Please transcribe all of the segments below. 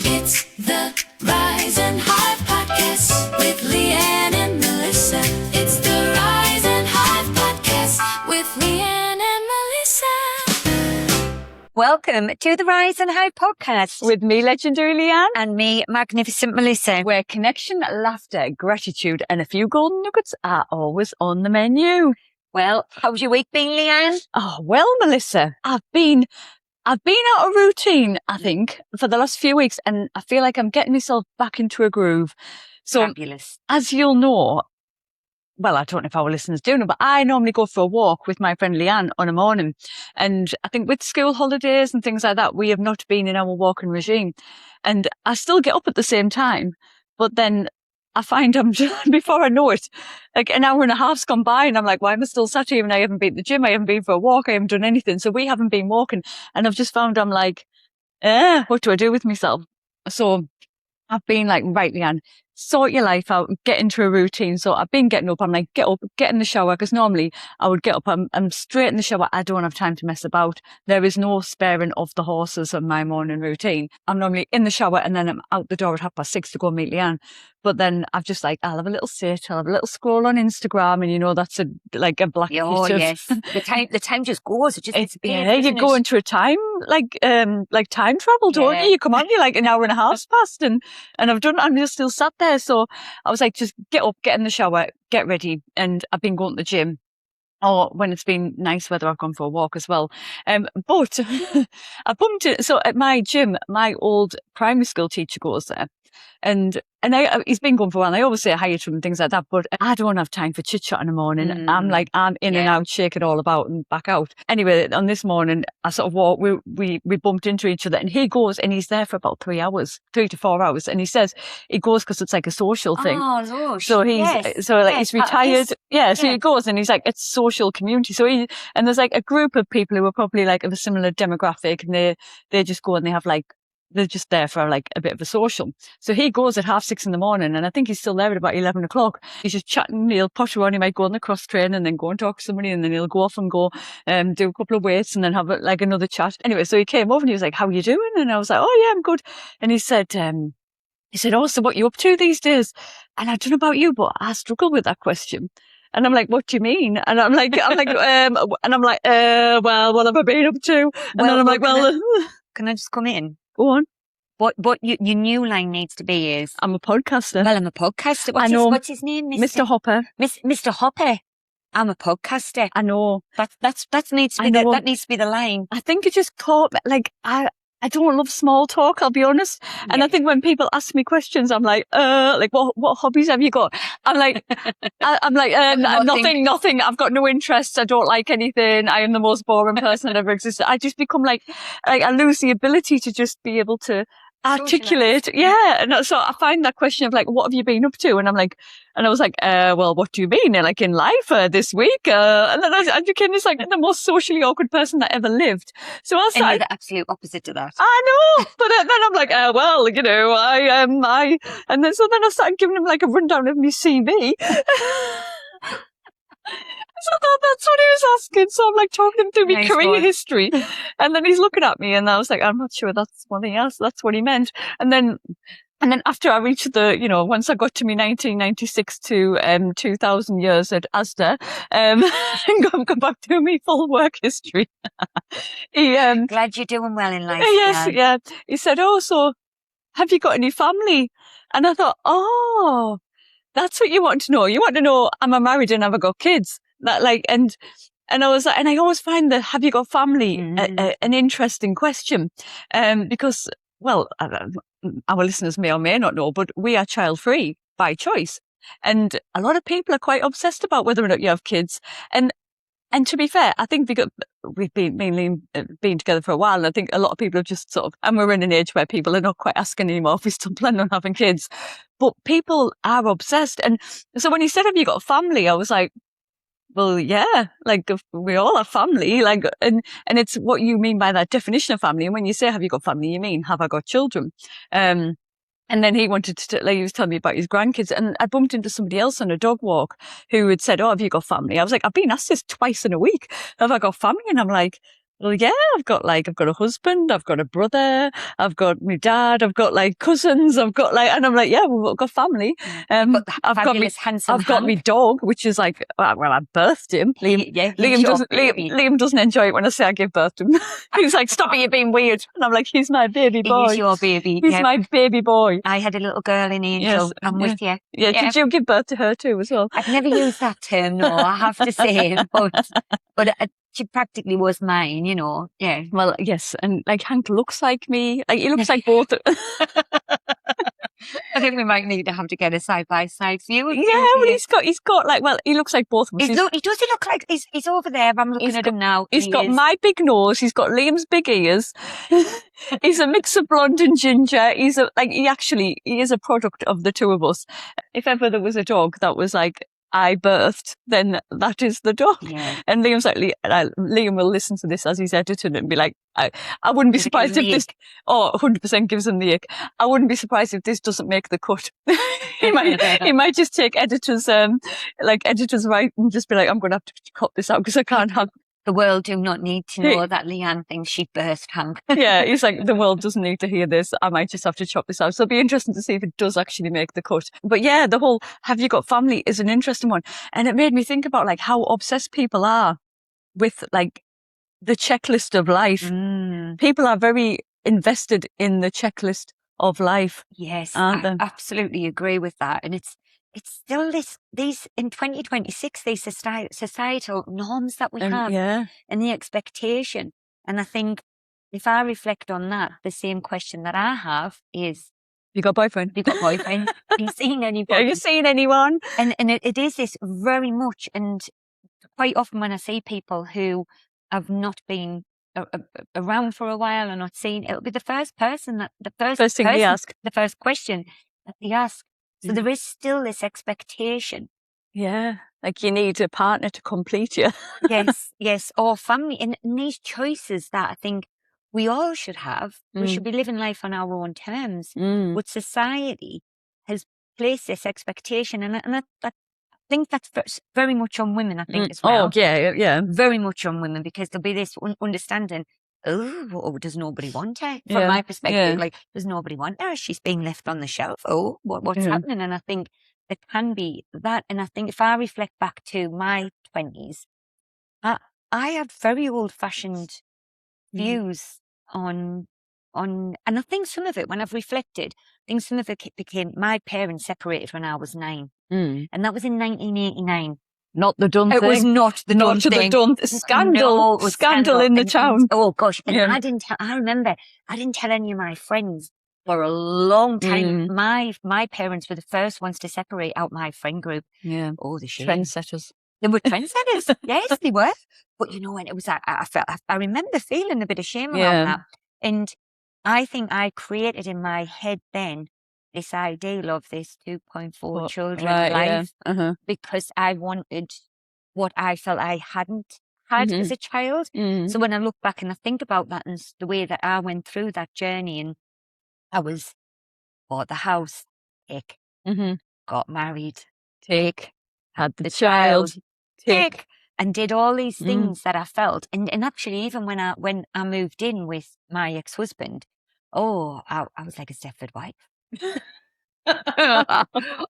It's the Rise and Hive Podcast with Liane and Melissa. It's the Rise and Hive Podcast with Liane and Melissa. Welcome to the Rise and Hive Podcast With me, legendary Liane. and me, magnificent Melissa. Where connection, laughter, gratitude and a few golden nuggets are always on the menu. Well, how's your week been, Liane? Oh, well, Melissa, I've been out of routine, I think, for the last few weeks, and I feel like I'm getting myself back into a groove. So, Fabulous. as you'll know, well, I don't know if our listeners do know, but I normally go for a walk with my friend Liane on a morning. And I think with school holidays and things like that, we have not been in our walking regime. And I still get up at the same time, but then I find I'm just, before I know it, like an hour and a half's gone by and I'm like, why am I still sat here? And I haven't been to the gym. I haven't been for a walk. I haven't done anything. So we haven't been walking. And I've just found I'm like, what do I do with myself? So I've been like, right, Liane, sort your life out, get into a routine. So I've been getting up. I'm like, get up, get in the shower. Because normally I would get up. I'm straight in the shower. I don't have time to mess about. There is no sparing of the horses on my morning routine. I'm normally in the shower and then I'm out the door at 6:30 to go meet Liane. But then I've just like, I'll have a little sit, I'll have a little scroll on Instagram, and you know, that's a black Oh, piece of- yes. The time just goes. It just disappears. yeah, you doesn't go it? into a time, like time travel, don't Yeah. you? You come on, you're like an hour and a half's passed and I'm just still sat there. So I was like, just get up, get in the shower, get ready. And I've been going to the gym. Or when it's been nice weather, I've gone for a walk as well. But I bumped it. So at my gym, my old primary school teacher goes there. And he's been going for a while. And I always say hi to him and things like that, but I don't have time for chit chat in the morning. I'm in and out, shake it all about and back out. Anyway, on this morning, I sort of walked, we bumped into each other and he goes and he's there for about 3 to 4 hours. And he says he goes because it's like a social thing. Oh, Lush. So he's, Yes. he's retired. Yeah. So Yeah. he goes and he's like, it's social community. So and there's like a group of people who are probably like of a similar demographic and they just go and they have like, they're just there for like a bit of a social. So he goes at 6:30 in the morning and I think he's still there at about 11 o'clock. He's just chatting, he'll potter on, he might go on the cross train and then go and talk to somebody and then he'll go off and go do a couple of weights and then have like another chat. Anyway, so he came over and he was like, how are you doing? And I was like, oh yeah, I'm good. And he said, oh, so what are you up to these days? And I don't know about you, but I struggle with that question. And I'm like, what do you mean? And I'm like, well, what have I been up to? And then I'm like, Can I just come in? go on. What your new line needs to be is, I'm a podcaster. well, I'm a podcaster. I know. What's his name? Mr. Hopper. Mr. Hopper. I'm a podcaster. I know. That needs to I be know. that needs to be the line. I think it just caught me. Like, I don't love small talk, I'll be honest. And I think when people ask me questions, I'm like, what hobbies have you got? I'm like, nothing. I've got no interests. I don't like anything. I am the most boring person that ever existed. I just become like I lose the ability to just be able to articulate. Yeah. And so I find that question of like, what have you been up to? And I'm like, and I was like, well, what do you mean? Like in life this week? And then I became this like the most socially awkward person that ever lived. So I And you're started, the absolute opposite to that. I know, but then I'm like, well, you know, I, and then so then I started giving him like a rundown of my CV. So that's what he was asking. So I'm like talking him through my Nice career one. history. And then he's looking at me and I was like, I'm not sure that's what he asked. That's what he meant. And then after I reached once I got to me 1996 to 2000 years at Asda, and come back to me full work history. He, Glad you're doing well in life. yes, Liane. yeah. He said, oh, so have you got any family? And I thought, oh, that's what you want to know. You want to know, am I married and have I got kids? That like, and I was like, and I always find that have you got family an interesting question, because, well, our listeners may or may not know, but we are child free by choice. And a lot of people are quite obsessed about whether or not you have kids. And to be fair, I think because we've been together for a while, and I think a lot of people have just sort of, and we're in an age where people are not quite asking anymore if we still plan on having kids. But people are obsessed. And so when he said, have you got a family? I was like, well, yeah, like we all have family, like, and it's what you mean by that definition of family. And when you say, have you got family, you mean, have I got children? And then he wanted to, like, he was telling me about his grandkids, and I bumped into somebody else on a dog walk who had said, oh, have you got family? I was like, I've been asked this twice in a week. Have I got family? And I'm like, Well, yeah, I've got a husband, I've got a brother, I've got my dad, I've got like cousins, and I'm like, yeah, we've got family. But the I've got fabulous, handsome I've got my Hank. dog, which is like, well, I birthed him. He's your baby. Liam doesn't enjoy it when I say I give birth to him. He's like, stop it, you're being weird. And I'm like, he's my baby boy. He's your baby. He's Yeah. my baby boy. I had a little girl in Angel. Yes, I'm with you. Yeah, did you give birth to her too as well? I've never used that term, no, I have to say, but she practically was mine, you know. Yeah. Well, yes, and like Hank looks like me. Like he looks like both. I think we might need to have to get a side by side view. Yeah, well, he's got like, well, he looks like both of us. He does look like he's over there. I'm looking at him now. He's got my big nose. He's got Liam's big ears. He's a mix of blonde and ginger. He is a product of the two of us. If ever there was a dog that was like I birthed, then that is the dog. Yeah. And Liam's like, Liam will listen to this as he's edited and be like, I wouldn't be surprised if this, 100% gives him the ick. I wouldn't be surprised if this doesn't make the cut. he might just take editors right and just be like, I'm going to have to cut this out because I can't have. The world do not need to know that Liane thinks she birthed Hank. Yeah, he's like, the world doesn't need to hear this. I might just have to chop this out. So it'll be interesting to see if it does actually make the cut. But yeah, the whole have you got family is an interesting one. And it made me think about like how obsessed people are with like the checklist of life. People are very invested in the checklist of life. Yes, aren't I they? absolutely agree with that. And it's still these in 2026, these societal norms that we have and the expectation. And I think if I reflect on that, the same question that I have is, you got a boyfriend? Have you got a boyfriend? Have you seen anybody? Have you seen anyone? And it is this very much, and quite often when I see people who have not been around for a while or not seen, it'll be the first person the first thing they ask, the first question that they ask. So there is still this expectation. Yeah, like you need a partner to complete you. yes, or family. And these choices that I think we all should have, we should be living life on our own terms. But society has placed this expectation, and I think that's very much on women, I think, as well. Oh, yeah. Very much on women, because there'll be this understanding, does nobody want her? From my perspective, like, does nobody want her? She's being left on the shelf. Oh, what's happening? And I think there can be that. And I think if I reflect back to my 20s, I had very old-fashioned views on, and I think some of it, when I've reflected, I think some of it became, my parents separated when I was 9. And that was in 1989. Not the done thing. It was not the done thing. Scandal. No, scandal in the town. Oh gosh. And I remember I didn't tell any of my friends for a long time. My parents were the first ones to separate out my friend group. Yeah. Oh, the shame. Trendsetters. They were trendsetters. Yes, they were. But you know, when it was, I remember feeling a bit of shame around that. And I think I created in my head then this ideal of this 2.4 children life because I wanted what I felt I hadn't had as a child. So when I look back and I think about that and the way that I went through that journey, and I bought the house, got married, had the child, and did all these things that I felt. And actually, even when I moved in with my ex-husband, I was like a Stepford wife.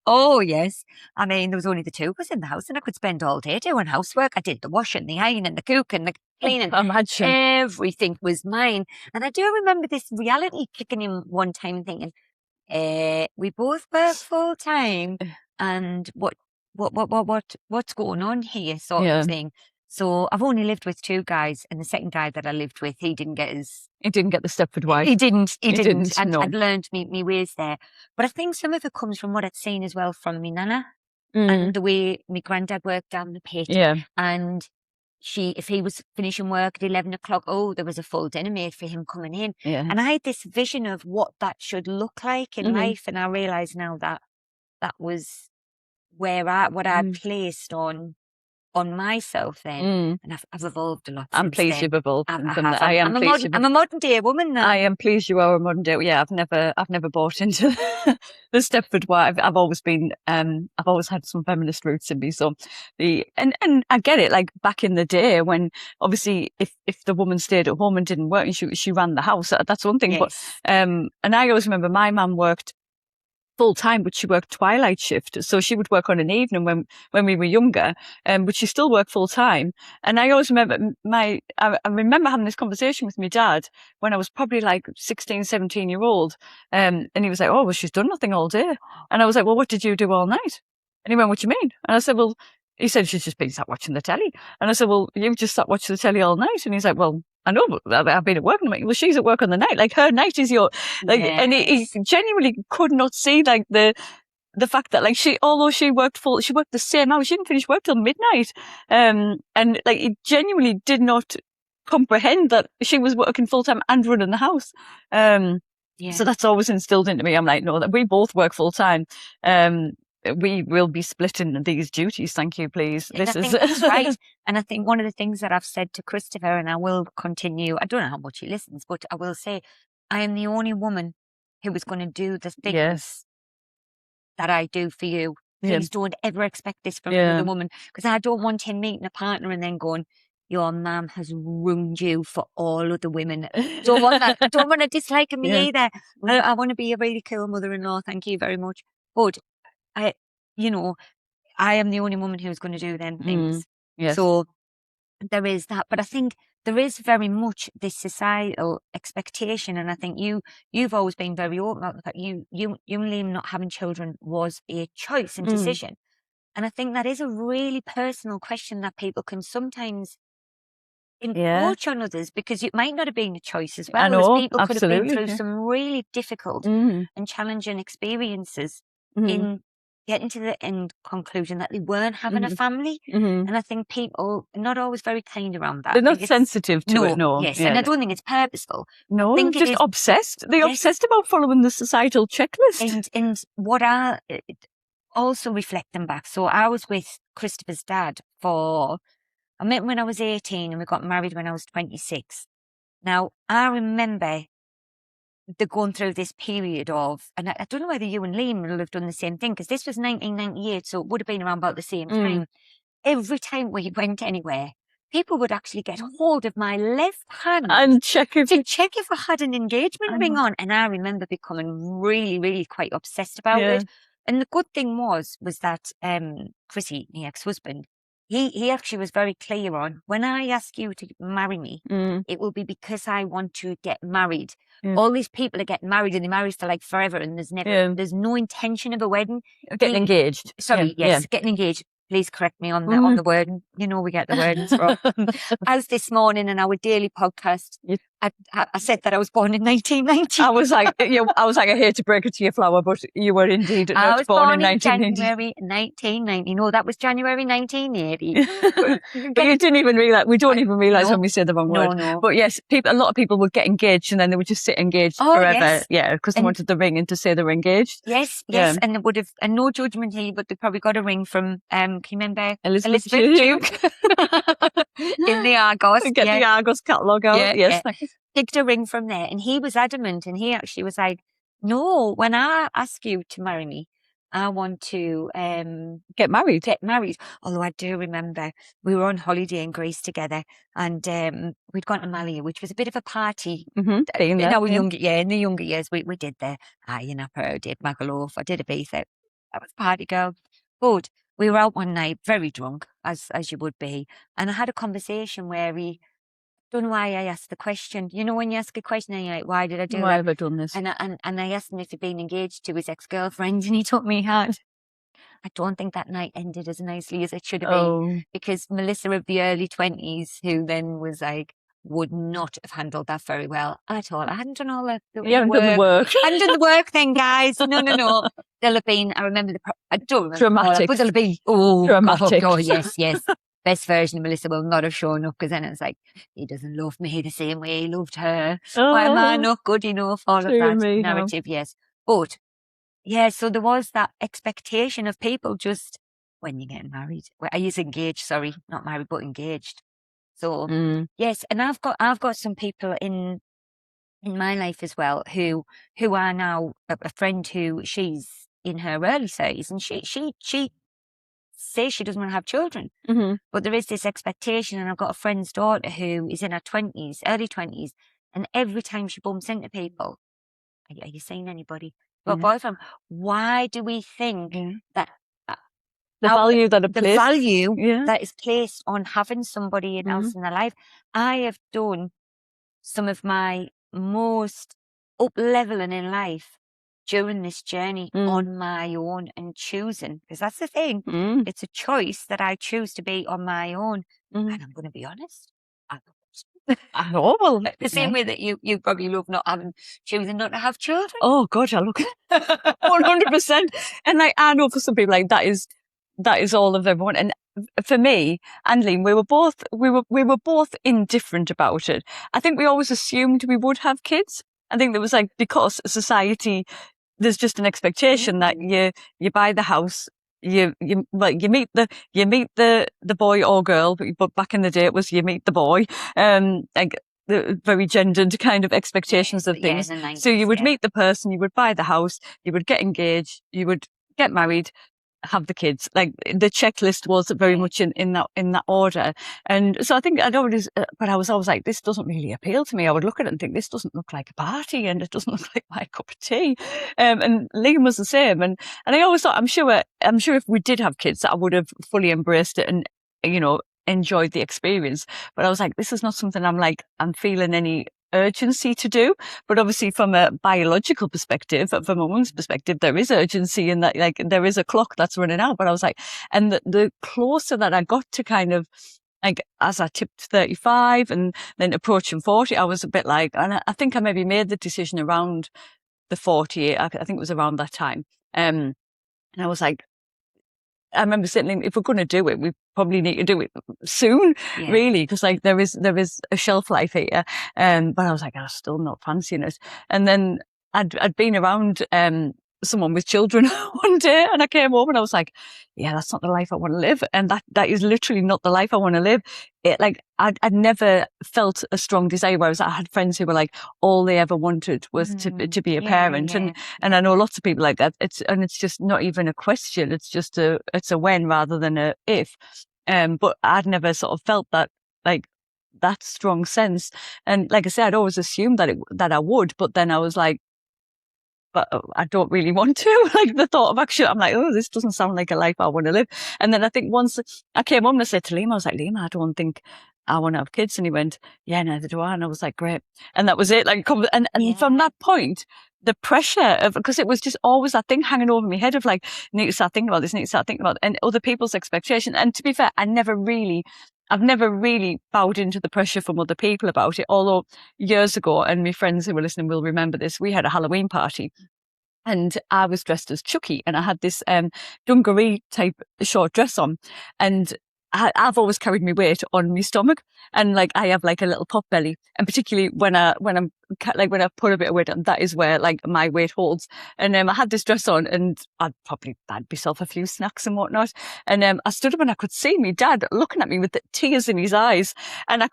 Oh yes, I mean there was only the two of us in the house, and I could spend all day doing housework. I did the washing, the ironing, the cooking, the cleaning. Imagine. Everything was mine. And I do remember this reality kicking in one time, and thinking, we both work full time, and what's going on here, sort of thing. So I've only lived with two guys, and the second guy that I lived with, he didn't get the Stepford wife. He didn't. No. I'd learned me ways there. But I think some of it comes from what I'd seen as well from me nana and the way my granddad worked down the pit. Yeah. And if he was finishing work at 11 o'clock, there was a full dinner made for him coming in. Yeah. And I had this vision of what that should look like in life, and I realise now that that was where what I placed on on myself then, and I've evolved a lot. I'm since pleased then. you've evolved I from have. that. I am pleased. I'm a modern day woman now. I am pleased you are a modern day. Yeah, I've never bought into the Stepford wife. I've always been, I've always had some feminist roots in me. So and I get it. Like back in the day when obviously if the woman stayed at home and didn't work and she ran the house, that's one thing. Yes. But, and I always remember my mum worked full time, but she worked twilight shift. So she would work on an evening when we were younger, but she still worked full time. And I always remember I remember having this conversation with my dad when I was probably like 16, 17 year old. And he was like, oh, well, she's done nothing all day. And I was like, well, what did you do all night? And he went, what do you mean? And I said, well, he said, she's just been sat watching the telly. And I said, well, you've just sat watching the telly all night. And he's like, well, I know, but I've been at work. And I'm like, well, she's at work on the night. Like her night is your, like, and he genuinely could not see like the fact that like although she worked the same hours. She didn't finish work till midnight. And like he genuinely did not comprehend that she was working full time and running the house. So that's always instilled into me. I'm like, no, that we both work full time. We will be splitting these duties. Thank you, please. That's right. And I think one of the things that I've said to Christopher, and I will continue, I don't know how much he listens, but I will say, I am the only woman who is going to do the things that I do for you. Please don't ever expect this from another woman, because I don't want him meeting a partner and then going, your mum has ruined you for all other women. Don't want that. I don't want to dislike me either. I want to be a really cool mother-in-law. Thank you very much. But I am the only woman who's going to do them things. Yes. So there is that. But I think there is very much this societal expectation. And I think you've always been very open about the fact you and Liam not having children was a choice and decision. And I think that is a really personal question that people can sometimes encroach on others, because it might not have been a choice as well. I know, people could have been through some really difficult and challenging experiences in getting to the end conclusion that they weren't having a family. And I think people are not always very kind around that. They're not sensitive to it, no. Yes, and I don't think it's purposeful. No, they're just obsessed. They're obsessed about following the societal checklist. And what I also reflecting back, so I was with Christopher's dad I met him when I was 18 and we got married when I was 26. Now, I remember they're going through this period of, and I don't know whether you and Liam will have done the same thing, because this was 1998, so it would have been around about the same time. Every time we went anywhere, people would actually get hold of my left hand and check if I had an engagement ring on. And I remember becoming really, really quite obsessed about it. And the good thing was that Chrissy, my ex-husband, he actually was very clear on, when I ask you to marry me, it will be because I want to get married. All these people are getting married and they marry for like forever, and there's no intention of a wedding. Getting engaged. Sorry, getting engaged. Please correct me on the word. You know we get the words wrong. As this morning in our daily podcast, I said that I was born in 1990. I was like, I hate to break it to you, Flower, but you were indeed not born in 1990. January 1990. No, that was January 1980. But you didn't even realise. We don't even realise when we say the wrong word. No. But yes, a lot of people would get engaged and then they would just sit engaged forever. Yeah, because they wanted the ring and to say they were engaged. Yes, and they would have, and no judgment here, but they probably got a ring from, can you remember Elizabeth Duke? In the Argos. Get the Argos catalogue out. Yes. Picked a ring from there, and he was adamant, and he actually was like, no, when I ask you to marry me, I want to get married. Although I do remember we were on holiday in Greece together, and we'd gone to Malia, which was a bit of a party. In the younger years, we did the Napper, did Magaluf, I did Ibiza. I was a party girl. But we were out one night, very drunk, as you would be, and I had a conversation where he, don't know why I asked the question. You know, when you ask a question and you're like, why did I do Why that? have I done this? And I asked him if he'd been engaged to his ex-girlfriend, and he told me he had. I don't think that night ended as nicely as it should have been, because Melissa of the early 20s, who then was like, would not have handled that very well at all. I hadn't done all the You haven't done the work. I hadn't done the work then, guys. No. There'll have been, I remember I don't remember. Dramatic. But there'll be, dramatic. God, yes. Best version of Melissa will not have shown up, because then it's like, he doesn't love me the same way he loved her. Why am I not good enough? All of that narrative, yes. But, yeah, so there was that expectation of people just when you're getting married. Well, I use engaged, sorry, not married, but engaged. So yes, and I've got some people in my life as well who are now a friend who she's in her early 30s, and she says she doesn't want to have children, but there is this expectation. And I've got a friend's daughter who is in her 20s, early 20s, and every time she bumps into people, are you seeing anybody? Well, boyfriend, why do we think that the value that that is placed on having somebody else in their life? I have done some of my most up-leveling in life during this journey on my own and choosing, because that's the thing. It's a choice that I choose to be on my own. And I'm going to be honest, I know. Well, the same way that you probably love choosing not to have children. Oh God, I look 100%. And like, I know for some people, like that is all of everyone. And for me and Liane, we were both indifferent about it. I think we always assumed we would have kids. I think there was like, because society, there's just an expectation that you buy the house, you meet the boy or girl, but back in the day it was you meet the boy, like the very gendered kind of expectations of things. So you would meet the person, you would buy the house, you would get engaged, you would get married, have the kids. Like the checklist was very much in that order. And so I think but I was always like, this doesn't really appeal to me. I would look at it and think, this doesn't look like a party, and it doesn't look like my cup of tea. And Liane was the same. And I always thought, I'm sure if we did have kids, that I would have fully embraced it and, enjoyed the experience. But I was like, this is not something I'm feeling any urgency to do. But obviously from a biological perspective, from a woman's perspective, there is urgency in that, like there is a clock that's running out. But I was like, and the closer that I got to kind of like, as I tipped 35 and then approaching 40, I was a bit like, and I think I maybe made the decision around the 48. I think it was around that time. And I was like, I remember saying, if we're going to do it, we probably need to do it soon, really, because like there is a shelf life here. But I was like, I'm still not fancying it. And then I'd been around someone with children one day, and I came home and I was like, yeah, that's not the life I want to live. And that is literally not the life I want to live. I'd never felt a strong desire, whereas I had friends who were like, all they ever wanted was to be a parent. And I know lots of people like that. It's just not even a question. It's just it's a when rather than a if. But I'd never sort of felt that, like, that strong sense. And like I said, I'd always assumed that I would, but then I was like, but I don't really want to. Like the thought of actually, I'm like, oh, this doesn't sound like a life I want to live. And then I think once I came home and I said to Liam, I was like, Liam, I don't think I want to have kids. And he went, yeah, neither do I. And I was like, great. And that was it. Like, and from that point, the pressure of, because it was just always that thing hanging over my head of like, need to start thinking about this, need to start thinking about it, and other people's expectations. And to be fair, I've never really bowed into the pressure from other people about it. Although years ago, and my friends who were listening will remember this, we had a Halloween party and I was dressed as Chucky and I had this dungaree type short dress on, and I've always carried my weight on my stomach, and like I have like a little pot belly, and particularly when I put a bit of weight on, that is where like my weight holds. And I had this dress on, and I'd probably had myself a few snacks and whatnot. And I stood up and I could see my dad looking at me with the tears in his eyes, and I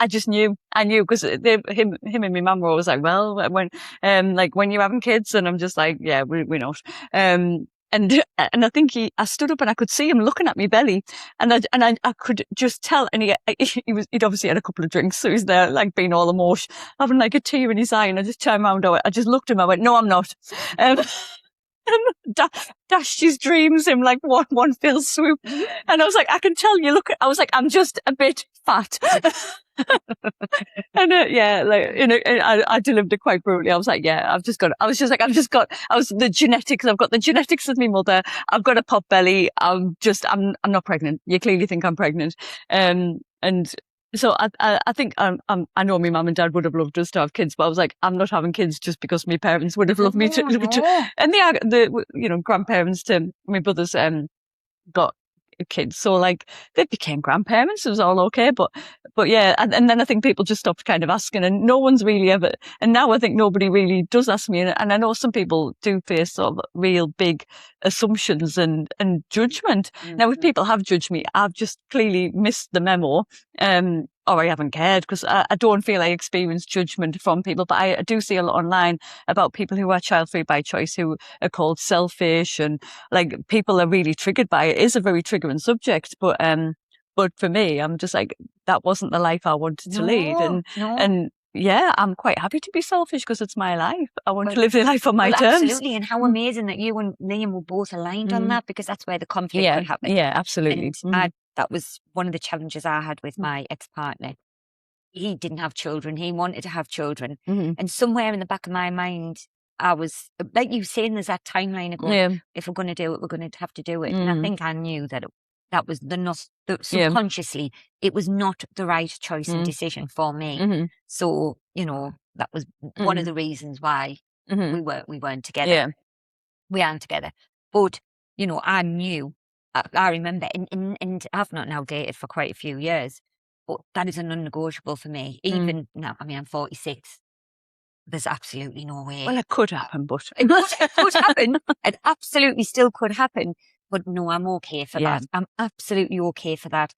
just knew, because him and my mum were always like, well, when you're having kids, and I'm just like, yeah, we're not. And I think I stood up and I could see him looking at me belly, and I could just tell. And he'd obviously had a couple of drinks, so he's there like being all emotion, having like a tear in his eye. And I just turned around, I just looked at him, I went, no, I'm not. And dashed his dreams in like one fell swoop. And I was like, I can tell you, I was like, I'm just a bit fat. And I delivered it quite brutally. I was like, yeah, I've got the genetics. I've got the genetics of my mother. I've got a pot belly. I'm not pregnant. You clearly think I'm pregnant. And so I think I know my mum and dad would have loved us to have kids, but I was like, I'm not having kids just because my parents would have loved me to. And the grandparents to my brothers got kids. So like they became grandparents. It was all okay. But yeah. And then I think people just stopped kind of asking, and no one's really ever, and now I think nobody really does ask me. And I know some people do face sort of real big assumptions and judgment. Now, if people have judged me, I've just clearly missed the memo. Or I haven't cared, because I don't feel I experience judgment from people. But I do see a lot online about people who are child-free by choice, who are called selfish, and like people are really triggered by it. It is a very triggering subject, but for me, I'm just like, that wasn't the life I wanted to lead. And yeah, I'm quite happy to be selfish because it's my life. I want to live the life on my terms. Absolutely. And how amazing that you and Liam were both aligned on that, because that's where the conflict could happen. Yeah, absolutely. And that was one of the challenges I had with my ex-partner. He didn't have children. He wanted to have children. And somewhere in the back of my mind, I was, like you saying, there's that timeline of going, if we're going to do it, we're going to have to do it. And I think I knew that that was subconsciously, it was not the right choice and decision for me. So, you know, that was one of the reasons why we weren't together. Yeah. We aren't together. But, you know, I knew, I remember, and I've not now dated for quite a few years, but that is a non-negotiable for me. Even now, I mean, I'm 46. There's absolutely no way. Well, it could happen, but it could happen. It absolutely still could happen. But no, I'm okay for that. I'm absolutely okay for that.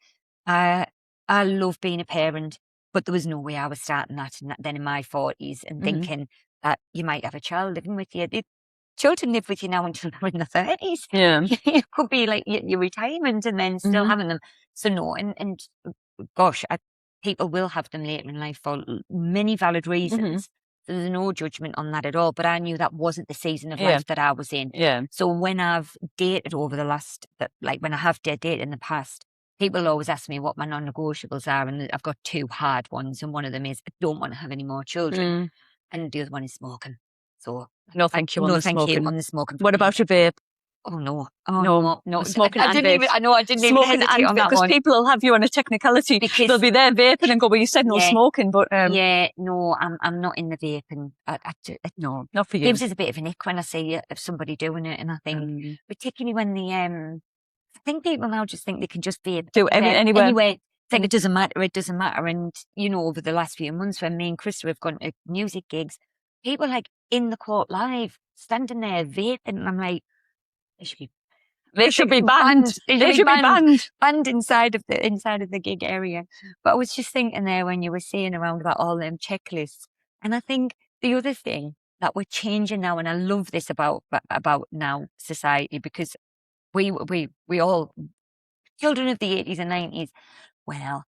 I love being a parent, but there was no way I was starting that then in my 40s and thinking that you might have a child living with you. Children live with you now until they're in the 30s. Yeah. It could be like your retirement and then still having them. So no, and gosh, people will have them later in life for many valid reasons. So there's no judgment on that at all. But I knew that wasn't the season of life that I was in. Yeah. So when I've dated over the last, like when I have dated in the past, people always ask me what my non-negotiables are. And I've got two hard ones. And one of them is I don't want to have any more children. And the other one is smoking. So no, thank you on the smoking. What about a vape? Oh no! No. Smoking I didn't even hesitate on that because one. people will have you on a technicality. Because they'll be there vaping and go, "Well, you said no smoking," but no, I'm not in the vaping. No, not for you. It gives us a bit of an ick when I see somebody doing it, and I think, particularly when I think people now just think they can just vape anywhere. Anyway, think it doesn't matter. It doesn't matter. And you know, over the last few months, when me and Krista have gone to music gigs, people like in the court live, standing there vaping, and I'm like, they should be banned. They should be banned. Banned inside of the gig area. But I was just thinking there when you were saying around about all them checklists, and I think the other thing that we're changing now, and I love this about now society, because we all children of the 80s and 90s. Well,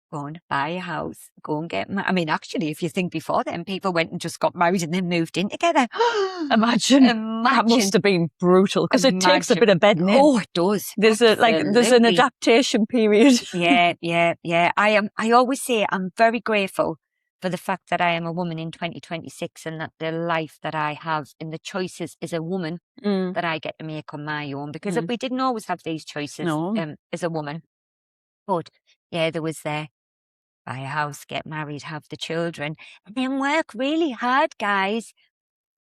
go and buy a house, go and get married. I mean, actually, if you think before then, people went and just got married and then moved in together. Imagine. That must have been brutal, because it takes a bit of bedding in. Oh, it does. There's an adaptation period. Yeah. I always say I'm very grateful for the fact that I am a woman in 2026, and that the life that I have and the choices as a woman that I get to make on my own, because we didn't always have these choices as a woman. But yeah, there was buy a house, get married, have the children, and then work really hard, guys.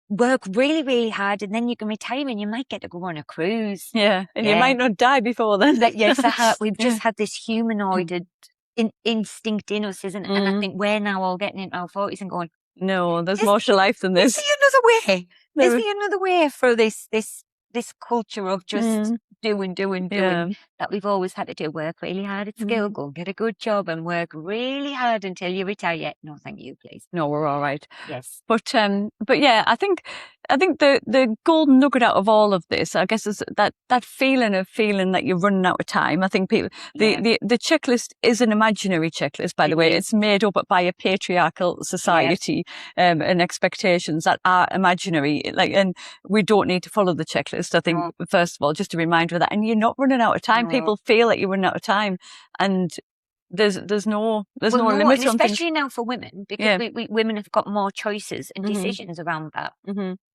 Work really, really hard, and then you can retire and you might get to go on a cruise. Yeah, and you might not die before then. Yes, we've just had this humanoided instinct in us, isn't it? And I think we're now all getting into our 40s and going, no, there's more to life than this. Is there another way? No. Is there another way for this culture of just doing that we've always had to do? Work really hard at school, go and get a good job, and work really hard until you retire. No, thank you, please. No, we're all right. Yes. But yeah, I think the golden nugget out of all of this, I guess, is that feeling that you're running out of time. I think people, the checklist is an imaginary checklist, by the way. It's made up by a patriarchal society, and expectations that are imaginary. And we don't need to follow the checklist. I think, first of all, just a reminder of that. And you're not running out of time. People feel like you're running out of time, and there's no limit on things. Especially now for women, because we women have got more choices and decisions around that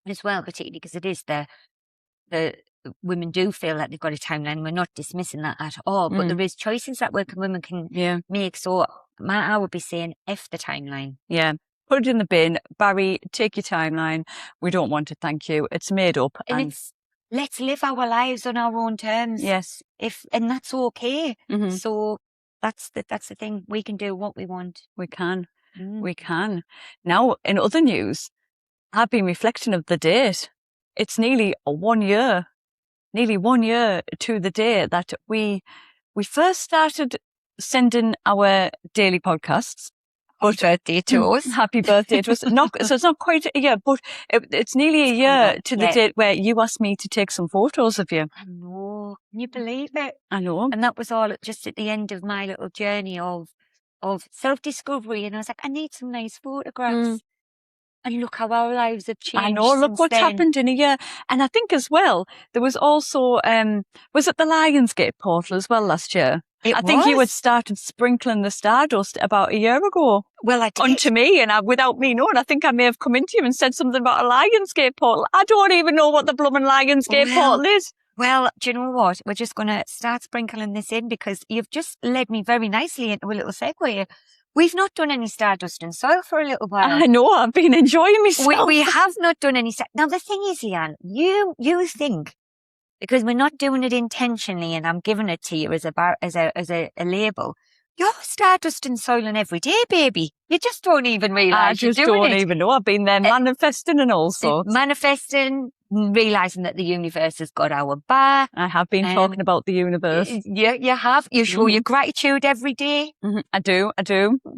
as well, particularly because it is the women do feel like they've got a timeline. We're not dismissing that at all, but there is choices that women can make. So I would be saying F the timeline. Yeah. Put it in the bin. Barry, take your timeline. We don't want it, thank you. It's made up. And let's live our lives on our own terms. Yes. And that's okay. Mhm. So that's the thing. We can do what we want. We can. Mm. We can. Now, in other news, I've been reflecting of the date. It's nearly 1 year to the day that we first started sending our daily podcasts. Happy birthday to us. Happy birthday to us. So it's not quite a year, but it's nearly a year to the date where you asked me to take some photos of you. I know. Can you believe it? I know. And that was all just at the end of my little journey of self-discovery. And I was like, I need some nice photographs. And look how our lives have changed. I know, look what's happened in a year. And I think as well, there was also, was it the Lionsgate portal as well last year? I think you had started sprinkling the stardust about a year ago. Well, I did. Onto me, and without me knowing, I think I may have come into you and said something about a Lionsgate portal. I don't even know what the blooming Lionsgate portal is. Well, do you know what? We're just going to start sprinkling this in because you've just led me very nicely into a little segue. We've not done any stardust and soil for a little while. I know, I've been enjoying myself. We have not done any. Now, the thing is, Liane, you think, because we're not doing it intentionally and I'm giving it to you as a label, you're stardust and soiling every day, baby. You just don't even realise you're doing it. I just don't even know. I've been there manifesting and all sorts. Manifesting, realising that the universe has got our back. I have been talking about the universe. Yeah, you have. You show your gratitude every day. I do.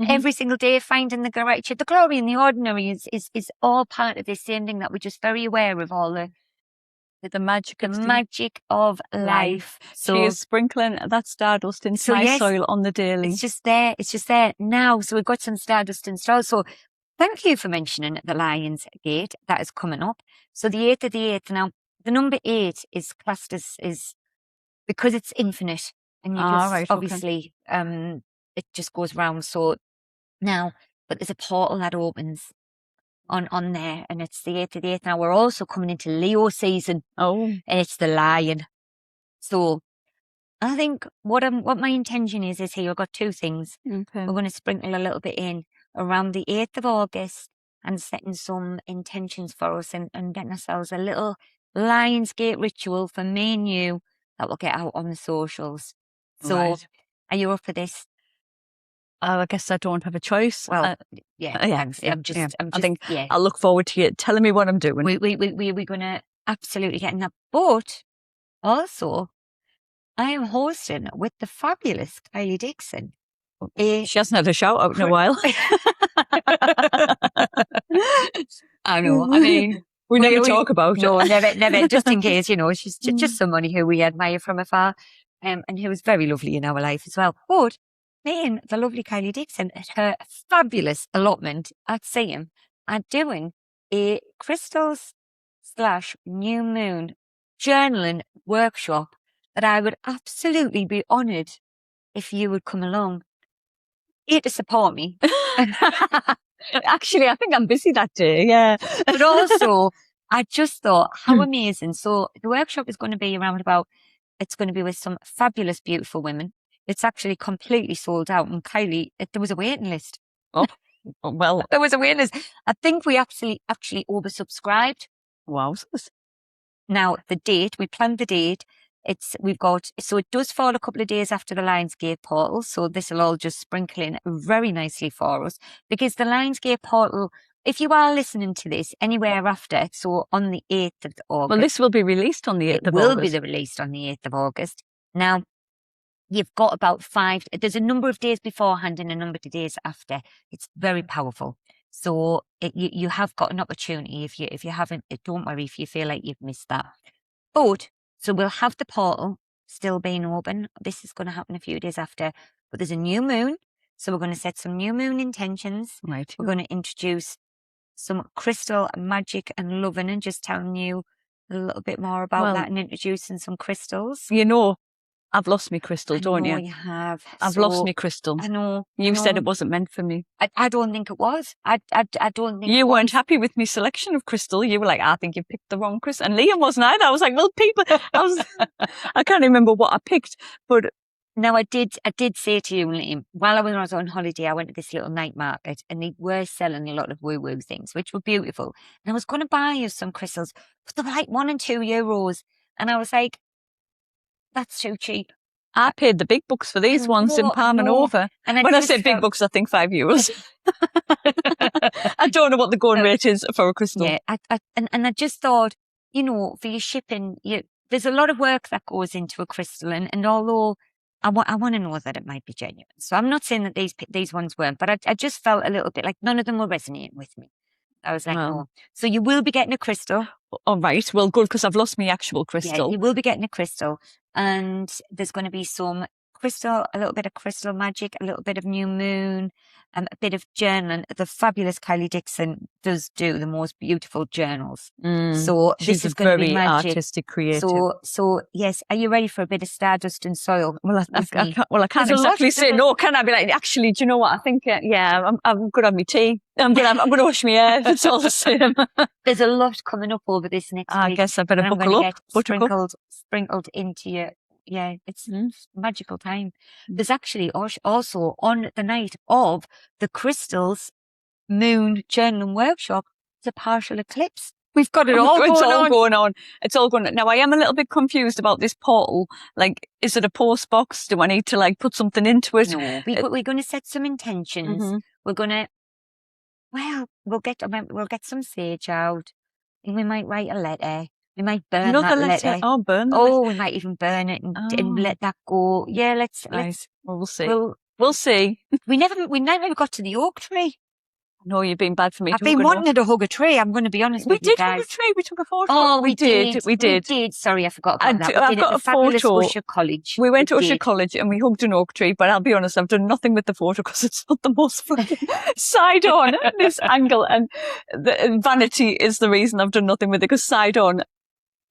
Every single day, finding the gratitude. The glory in the ordinary is all part of this same thing that we're just very aware of all the magic of life. So she is sprinkling that stardust into my soil on the daily. It's just there now. So we've got some stardust installed. So thank you for mentioning the Lionsgate. That is coming up. So the 8th of the 8th. Now, the number 8 is classed as because it's infinite. And you obviously, it just goes round. So now, but there's a portal that opens on there, and it's the 8th of the 8th. Now we're also coming into Leo season. And it's the Lion. So I think what my intention is here, I've got two things. We're going to sprinkle a little bit in around the 8th of August and setting some intentions for us and getting ourselves a little Lionsgate ritual for me and you that will get out on the socials. So are you up for this? I guess I don't have a choice. Well, thanks. I think I'll look forward to you telling me what I'm doing. We're going to absolutely get in that. But also, I am hosting with the fabulous Kylie Dixon. She hasn't had a shout out in a while. I know. I mean, we never talk about it. No, never. Just in case, she's just somebody who we admire from afar, and who was very lovely in our life as well. But me and the lovely Kylie Dixon at her fabulous allotment at Seaham are doing a crystals / new moon journaling workshop that I would absolutely be honoured if you would come along. Here to support me. Actually, I think I'm busy that day, yeah. But also, I just thought, how amazing. So the workshop is going to be it's going to be with some fabulous, beautiful women. It's actually completely sold out. And Kylie, there was a waiting list. Oh, well. There was a waiting list. I think we actually oversubscribed. Wow. Now, the date, we planned the date. So it does fall a couple of days after the Lionsgate portal. So this will all just sprinkle in very nicely for us. Because the Lionsgate portal, if you are listening to this anywhere after, so on the 8th of August. Well, this will be released on the 8th of August. It will be released on the 8th of August. Now, you've got about 5, there's a number of days beforehand and a number of days after. It's very powerful. So you have got an opportunity. If you haven't, don't worry if you feel like you've missed that. But, so we'll have the portal still being open. This is going to happen a few days after. But there's a new moon. So we're going to set some new moon intentions. Right. We're going to introduce some crystal magic and loving and just telling you a little bit more about that and introducing some crystals. I've lost my crystal, don't you? I know you have. I've lost my crystal. I know. You said it wasn't meant for me. I don't think it was. I don't think you weren't happy with my selection of crystal. You were like, I think you picked the wrong crystal. And Liam wasn't either. I was like, well, I can't remember what I picked, but. Now, I did say to you, Liam, while I was on holiday, I went to this little night market and they were selling a lot of woo-woo things, which were beautiful. And I was going to buy you some crystals, but they were like €1 and €2. And I was like, that's too cheap. I paid the big bucks for these ones in Palm and over. And When I say big bucks, I think €5. I don't know what the going rate is for a crystal. Yeah, and I just thought, you know, for your shipping, there's a lot of work that goes into a crystal, and although I want to know that it might be genuine, so I'm not saying that these ones weren't, but I just felt a little bit like none of them were resonating with me. I was like, no. So you will be getting a crystal. All right. Well, good, because I've lost my actual crystal. Yeah, you will be getting a crystal, and there's going to be some crystal, a little bit of crystal magic, a little bit of new moon, a bit of journaling. The fabulous Kylie Dixon does do the most beautiful journals. So she's this is going to be very magic. artistic, creative. So yes, are you ready for a bit of stardust and soil? Well, I can't exactly say no. Can I be like, actually, do you know what? I think, I'm going to have my tea. I'm going to wash my hair. It's all the same. There's a lot coming up over this next week. I guess I better buckle up. Sprinkled into you. Yeah, it's magical time. There's actually also on the night of the crystals moon journaling workshop, it's a partial eclipse. We've got it all going on. It's all going on. Now, I am a little bit confused about this portal. Like, is it a post box? Do I need to like put something into it? No, we're going to set some intentions. We're going to, we'll get some sage out. And we might write a letter. We might burn that letter. Oh, burn we might even burn it and let that go. Yeah, let's. Well, we'll see. We'll see. We never got to the oak tree. No, you've been bad for me. I've been wanting to hug a tree. I'm going to be honest with you guys. We did hug a tree. We took a photo. Oh, we did. We did. Sorry, I forgot about that. I've got a photo. Usher College. We went to Usher College and we hugged an oak tree. But I'll be honest, I've done nothing with the photo because it's not the most side on this angle. And the vanity is the reason I've done nothing with it, because side on,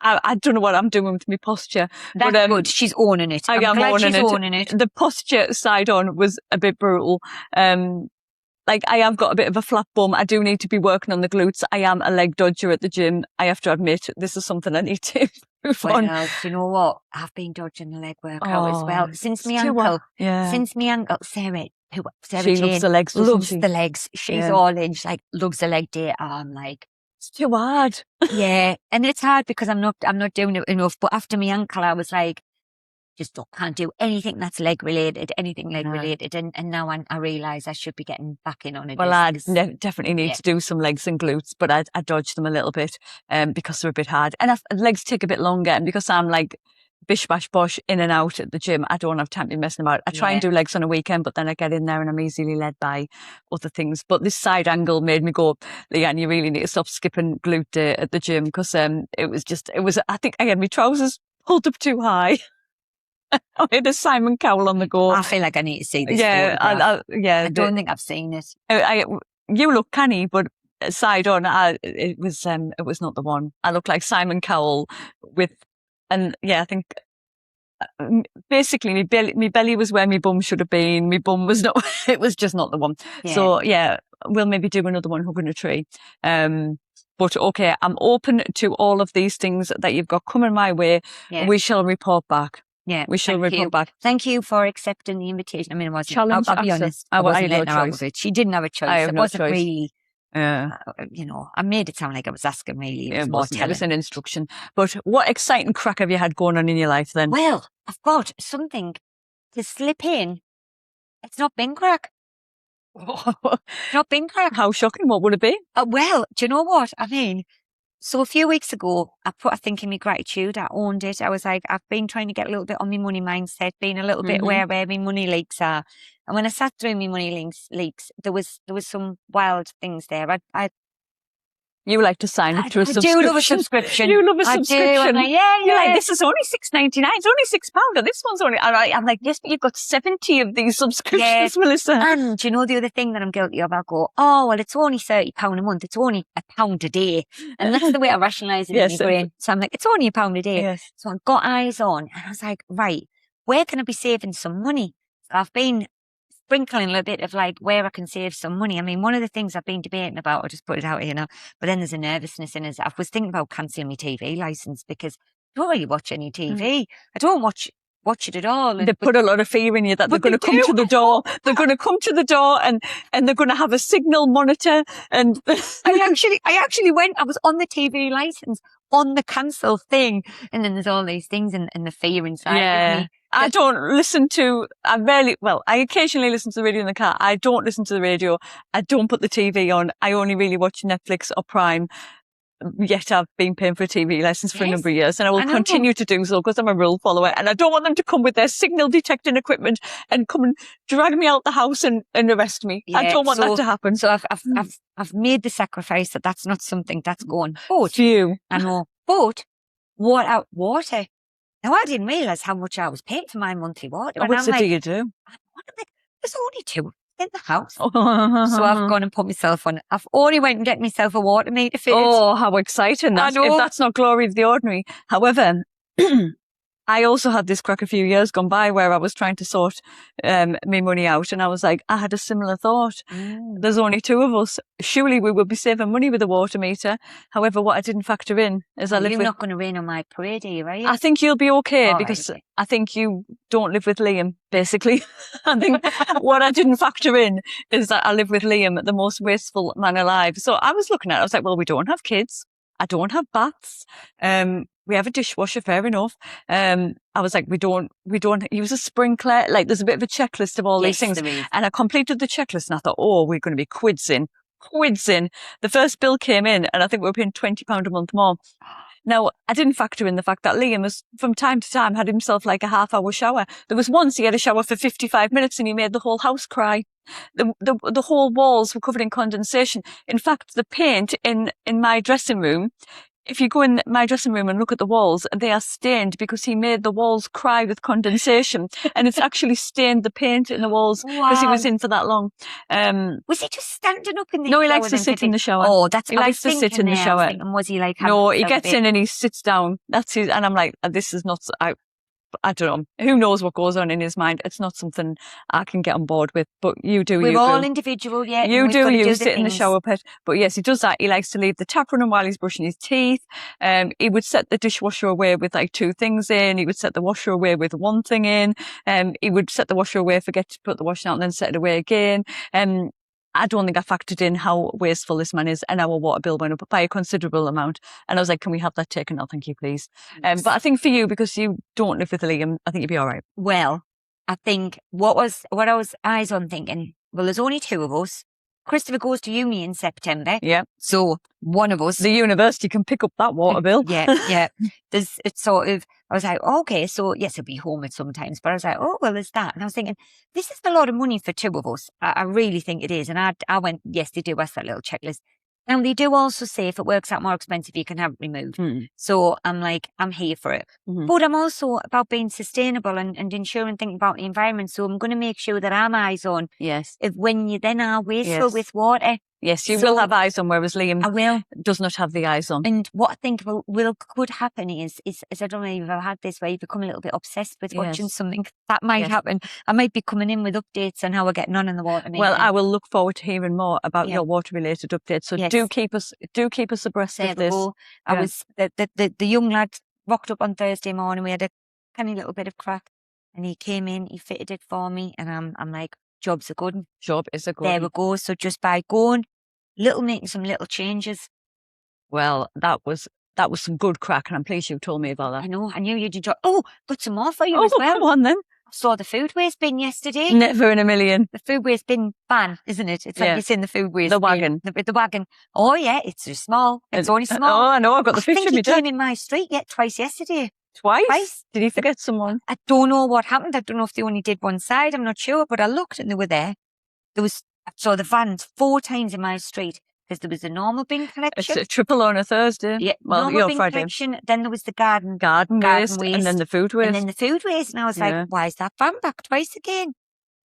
I don't know what I'm doing with my posture. That's good. She's owning it. I'm glad she's owning it. The posture side on was a bit brutal. Like, I have got a bit of a flat bum. I do need to be working on the glutes. I am a leg dodger at the gym. I have to admit, this is something I need to improve on. Do you know what? I've been dodging the leg workout as well. Since my uncle, Sarah she Jane loves the legs, loves the legs. She's all in. She's like, loves the leg day. I'm like, it's too hard. Yeah. And it's hard because I'm not doing it enough. But after my ankle, I was like, can't do anything that's leg related, related. And now I realise I should be getting back in on it. Well, I definitely need to do some legs and glutes, but I dodge them a little bit because they're a bit hard. And legs take a bit longer. And because I'm like bish bash bosh in and out at the gym, I don't have time to be messing about. I try and do legs on a weekend, but then I get in there and I'm easily led by other things. But this side angle made me go, Liane, you really need to stop skipping glute day at the gym, because I think I had my trousers pulled up too high. I had a Simon Cowell on the go. I feel like I need to see this. I don't think I've seen it. You look canny, but side on, it was not the one. I look like Simon Cowell I think basically my belly was where my bum should have been. My bum was not. It was just not the one. Yeah. So we'll maybe do another one hugging a tree. But okay, I'm open to all of these things that you've got coming my way. Yeah. We shall report back. Yeah, we shall report back. Thank you for accepting the invitation. I mean, it wasn't. Challenge. I'll be honest. I wasn't letting her out of it. She didn't have a choice. It wasn't really. I made it sound like I was asking really. It was an instruction. But what exciting crack have you had going on in your life then? Well, I've got something to slip in. It's not bin crack. Not bin crack. How shocking. What would it be? Well, do you know what? I mean, so a few weeks ago, I put a thing in my gratitude. I owned it. I was like, I've been trying to get a little bit on my money mindset, being a little bit where my money leaks are. And when I sat through my money leaks, there was some wild things there. You like to sign up to a subscription. I do love a subscription. You love a subscription. You're like, this is only $6.99. It's only £6. And this one's only. I'm like, yes, but you've got 70 of these subscriptions, Melissa. And do you know the other thing that I'm guilty of? I'll go, it's only £30 a month. It's only £1 a day. And that's the way I rationalise it in my brain. So I'm like, it's only £1 a day. Yes. So I got eyes on, and I was like, right, where can I be saving some money? So I've been sprinkling a little bit of like where I can save some money. I mean, one of the things I've been debating about, I'll just put it out here now, but then there's a nervousness in it. I was thinking about cancelling my TV licence because I don't really watch any TV. I don't watch watch it at all. They put a lot of fear in you that they're going to come to the door. They're going to come to the door and they're going to have a signal monitor. And I actually went, I was on the TV license, on the cancel thing. And then there's all these things and the fear inside of me. I don't listen to, I occasionally listen to the radio in the car. I don't listen to the radio. I don't put the TV on. I only really watch Netflix or Prime. Yet I've been paying for a TV license for a number of years, and I will continue to do so because I'm a rule follower, and I don't want them to come with their signal detecting equipment and come and drag me out the house and arrest me. I don't want that to happen. So I've made the sacrifice that's not something that's going. But Phew. I know. But water. Now I didn't realise how much I was paying for my monthly water. What do you do? There's only 2 in the house. So I've gone and put myself on. I've only went and get myself a water meter fitted. Oh, how exciting. If that's not glory of the ordinary. However, I also had this crack a few years gone by where I was trying to sort my money out, and I was like, I had a similar thought. There's only 2 of us. Surely we will be saving money with a water meter. However, what I didn't factor in is You're not going to rain on my parade, are you, right? I think you'll be okay because I think you don't live with Liam, basically. I think what I didn't factor in is that I live with Liam, the most wasteful man alive. So I was looking at it, I was like, well, we don't have kids. I don't have baths. We have a dishwasher, fair enough. I was like, we don't use a sprinkler. Like, there's a bit of a checklist of all these things. And I completed the checklist and I thought, oh, we're going to be quids in. The first bill came in and I think we were paying £20 a month more. Now, I didn't factor in the fact that Liam has, from time to time, had himself like a half-hour shower. There was once he had a shower for 55 minutes and he made the whole house cry. The whole walls were covered in condensation. In fact, the paint in my dressing room, if you go in my dressing room and look at the walls, they are stained because he made the walls cry with condensation, and it's actually stained the paint in the walls because he was in for that long. Was he just standing up in the shower? No, he likes to sit in the shower. Oh, that's he likes to sit in the shower. Was he like? No, he gets in and he sits down. That's his, and I'm like, this is not. I don't know. Who knows what goes on in his mind? It's not something I can get on board with. But you do. We're all individual, yeah. You do. You sit in the shower pit. But yes, he does that. He likes to leave the tap running while he's brushing his teeth. He would set the dishwasher away with like 2 things in. He would set the washer away with 1 thing in. He would set the washer away, forget to put the washing out, and then set it away again. I don't think I factored in how wasteful this man is, and our water bill went up by a considerable amount. And I was like, can we have that taken out? Thank you, please. But I think for you, because you don't live with Liam, I think you'd be all right. Well, I think what I was eyes on thinking, well, there's only 2 of us. Christopher goes to uni in September. Yeah. So one of us. The university can pick up that water bill. Yeah. It's sort of, I was like, okay, so yes, he'll be home at sometimes. But I was like, oh, well, there's that. And I was thinking, this is a lot of money for 2 of us. I really think it is. And I went, yes, they do. That's that little checklist. And they do also say if it works out more expensive, you can have it removed. So I'm like, I'm here for it. But I'm also about being sustainable and ensuring, thinking about the environment. So I'm going to make sure that I'm eyes on. Yes. If when you then are wasteful with water. Yes, you will have eyes on, whereas Liam does not have the eyes on. And what I think could happen is I don't know if you've ever had this where you become a little bit obsessed with watching something. That might happen. I might be coming in with updates on how we're getting on in the water meter. Well, I will look forward to hearing more about your water-related updates. So do keep us abreast of this. I was the young lad rocked up on Thursday morning. We had a tiny little bit of crack, and he came in, he fitted it for me, and I'm like, job's a good one. Job is a good one. There we go. So just by making some little changes. Well, that was some good crack, and I'm pleased you told me about that. I know. I knew you'd enjoy. Oh, got some more for you as well. Come on then. I saw the food waste bin yesterday. Never in a million. The food waste bin ban, isn't it? It's like it's in the food waste bin. Wagon. The wagon. Oh yeah, it's just small. It's only small. Oh, I know. I've got the picture of me. I think he came in my street twice yesterday. Twice? Did he forget someone? I don't know what happened. I don't know if they only did one side. I'm not sure. But I looked and they were there. I saw the vans 4 times in my street because there was a normal bin collection. It's a triple on a Thursday. Yeah, well, normal bin Friday. collection. Then there was the garden waste, and then the food waste. And I was like, why is that van back twice again?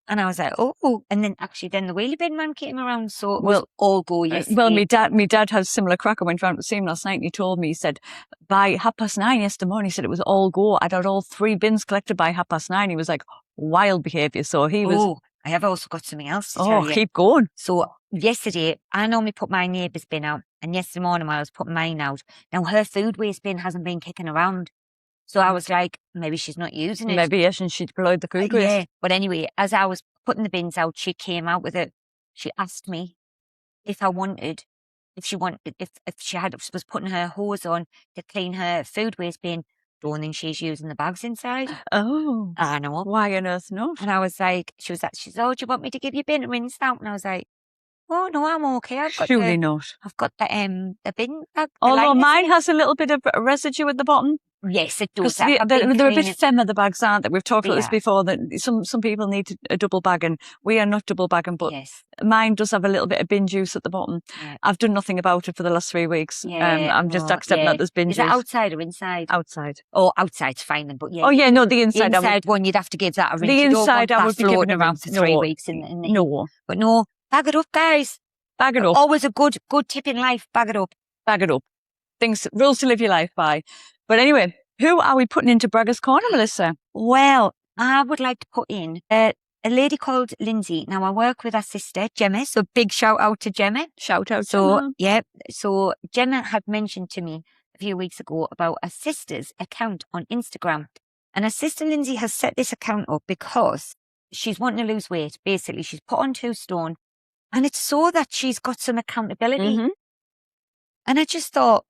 And I was like, oh. And then the wheelie bin man came around, so it was all go yesterday. Well, my dad has similar crack. I went round to see him last night and he told me, he said, by 9:30 yesterday morning, he said it was all go. I'd had all 3 bins collected by 9:30. He was like, wild behaviour. So he was... I have also got something else to tell you. Keep going. So yesterday, I normally put my neighbour's bin out. And yesterday morning, while I was putting mine out, now her food waste bin hasn't been kicking around. So I was like, maybe she's not using it. Maybe, yes, and she deployed the food waste. Yeah. But anyway, as I was putting the bins out, she came out with it. She asked me if she was putting her hose on to clean her food waste bin. Don't think she's using the bags inside. Oh. I know. Why on earth not? And I was like, she's oh, do you want me to give you bin rinsed out? And I was like, oh no, I'm okay. Surely not. I've got the bin bag. Although mine has a little bit of residue at the bottom. Yes, it does. They're a bit femma, the bags, aren't they? We've talked about this before, that some people need a double bagging. We are not double bagging, but mine does have a little bit of bin juice at the bottom. Yeah. I've done nothing about it for the last 3 weeks. I'm just accepting that there's bin juice. Is it outside or inside? Outside. Oh, outside's fine then, but yeah. Oh yeah, no, the inside. One, you'd have to give that a rinse. The inside I would be giving around for 3 weeks. No. But no, bag it up, guys. Bag it up. Always a good tip in life. Bag it up. Bag it up. Rules to live your life by. But anyway, who are we putting into Bragger's Corner, Melissa? Well, I would like to put in a lady called Linzi. Now, I work with her sister, Gemma, so big shout out to Gemma. Shout out to Gemma. Yeah, so Gemma had mentioned to me a few weeks ago about her sister's account on Instagram. And her sister Linzi has set this account up because she's wanting to lose weight. Basically, she's put on 2 stone. And it's so that she's got some accountability. Mm-hmm. And I just thought,